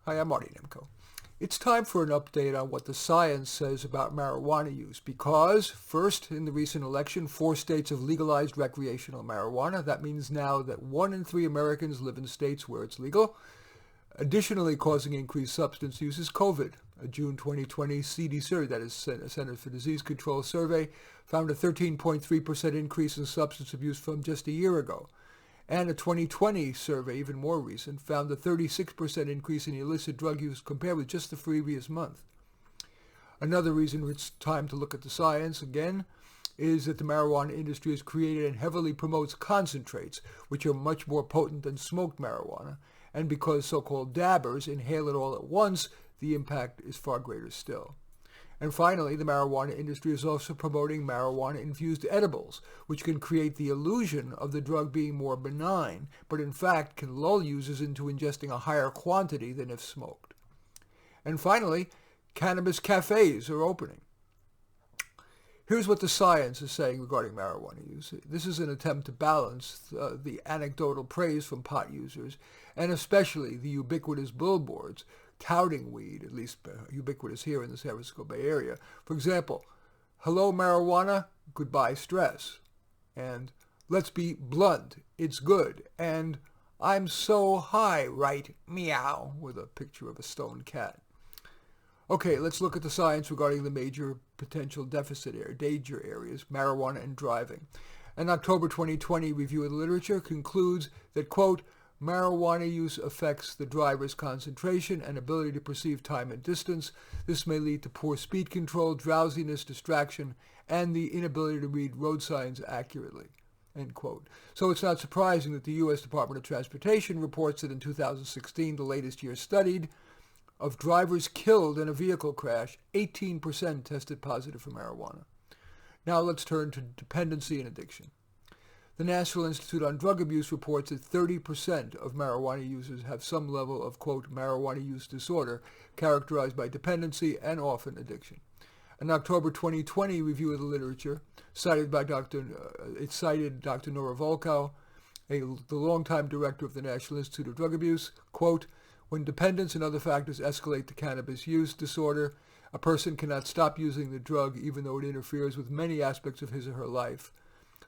Hi, I'm Marty Nemko. It's time for an update on what the science says about marijuana use because, first, in the recent election, 4 states have legalized recreational marijuana. That means now that 1 in 3 Americans live in states where it's legal. Additionally, causing increased substance use is COVID. A June 2020 CD survey, that is Centers for Disease Control survey, found a 13.3% increase in substance abuse from just a year ago. And a 2020 survey, even more recent, found a 36% increase in illicit drug use compared with just the previous month. Another reason it's time to look at the science again is that the marijuana industry has created and heavily promotes concentrates, which are much more potent than smoked marijuana. And because so-called dabbers inhale it all at once, the impact is far greater still. And finally, the marijuana industry is also promoting marijuana-infused edibles, which can create the illusion of the drug being more benign, but in fact can lull users into ingesting a higher quantity than if smoked. And finally, cannabis cafes are opening. Here's what the science is saying regarding marijuana use. This is an attempt to balance the anecdotal praise from pot users, and especially the ubiquitous billboards touting weed, at least ubiquitous here in the San Francisco Bay Area. For example, hello marijuana, goodbye stress. And let's be blunt, it's good. And I'm so high, right? Meow, with a picture of a stoned cat. Okay, let's look at the science regarding the major potential danger areas, marijuana and driving. An October 2020 review of the literature concludes that, quote, marijuana use affects the driver's concentration and ability to perceive time and distance. This may lead to poor speed control, drowsiness, distraction, and the inability to read road signs accurately. End quote. So it's not surprising that the U.S. Department of Transportation reports that in 2016, the latest year studied, of drivers killed in a vehicle crash, 18% tested positive for marijuana. Now let's turn to dependency and addiction. The National Institute on Drug Abuse reports that 30% of marijuana users have some level of, quote, marijuana use disorder characterized by dependency and often addiction. An October 2020 review of the literature cited Dr. Nora Volkow, the longtime director of the National Institute of Drug Abuse, quote, when dependence and other factors escalate to cannabis use disorder, a person cannot stop using the drug even though it interferes with many aspects of his or her life.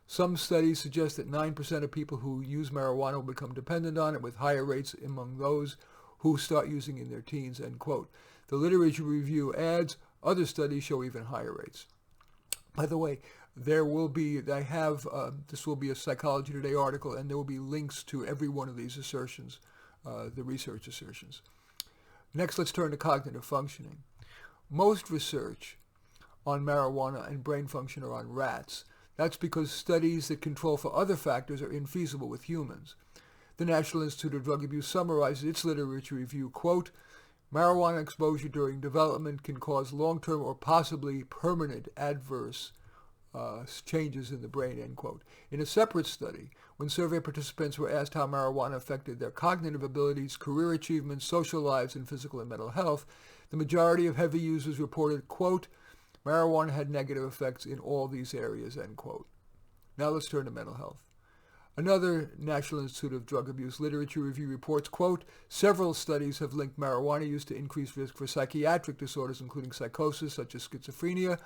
Some studies suggest that 9% of people who use marijuana will become dependent on it, with higher rates among those who start using in their teens, end quote. The literature review adds, other studies show even higher rates. By the way, this will be a Psychology Today article, and there will be links to every one of these assertions, the research assertions. Next, let's turn to cognitive functioning. Most research on marijuana and brain function are on rats. That's because studies that control for other factors are infeasible with humans. The National Institute of Drug Abuse summarizes its literature review, quote, marijuana exposure during development can cause long-term or possibly permanent adverse changes in the brain, end quote. In a separate study, when survey participants were asked how marijuana affected their cognitive abilities, career achievements, social lives, and physical and mental health, the majority of heavy users reported, quote, marijuana had negative effects in all these areas, end quote. Now let's turn to mental health. Another National Institute of Drug Abuse literature review reports, quote, several studies have linked marijuana use to increased risk for psychiatric disorders, including psychosis such as schizophrenia,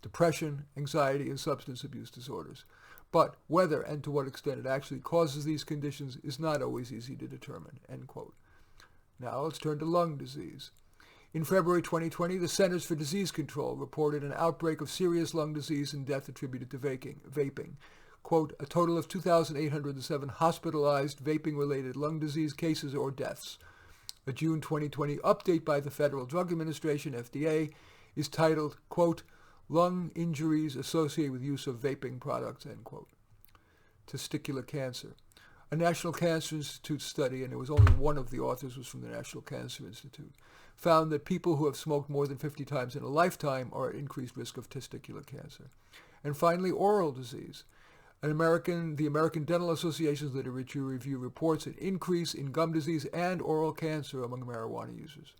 depression, anxiety, and substance abuse disorders. But whether and to what extent it actually causes these conditions is not always easy to determine, end quote. Now let's turn to lung disease. In February 2020, the Centers for Disease Control reported an outbreak of serious lung disease and death attributed to vaping. Quote, a total of 2,807 hospitalized vaping-related lung disease cases or deaths. A June 2020 update by the Federal Drug Administration, FDA, is titled, quote, lung injuries associated with use of vaping products, end quote. Testicular cancer. A National Cancer Institute study, and it was only one of the authors was from the National Cancer Institute, found that people who have smoked more than 50 times in a lifetime are at increased risk of testicular cancer. And finally, oral disease. The American Dental Association's literature review reports an increase in gum disease and oral cancer among marijuana users.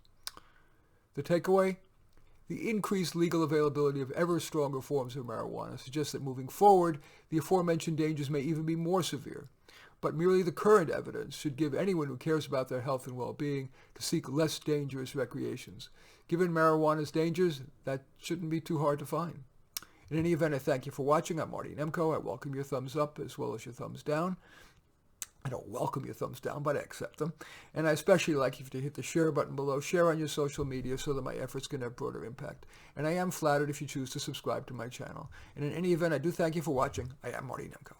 The takeaway? The increased legal availability of ever stronger forms of marijuana suggests that moving forward, the aforementioned dangers may even be more severe. but merely the current evidence should give anyone who cares about their health and well-being to seek less dangerous recreations. Given marijuana's dangers, that shouldn't be too hard to find. In any event, I thank you for watching. I'm Marty Nemko. I welcome your thumbs up as well as your thumbs down. I don't welcome your thumbs down, but I accept them. And I especially like you to hit the share button below. Share on your social media so that my efforts can have broader impact. And I am flattered if you choose to subscribe to my channel. And in any event, I do thank you for watching. I am Marty Nemko.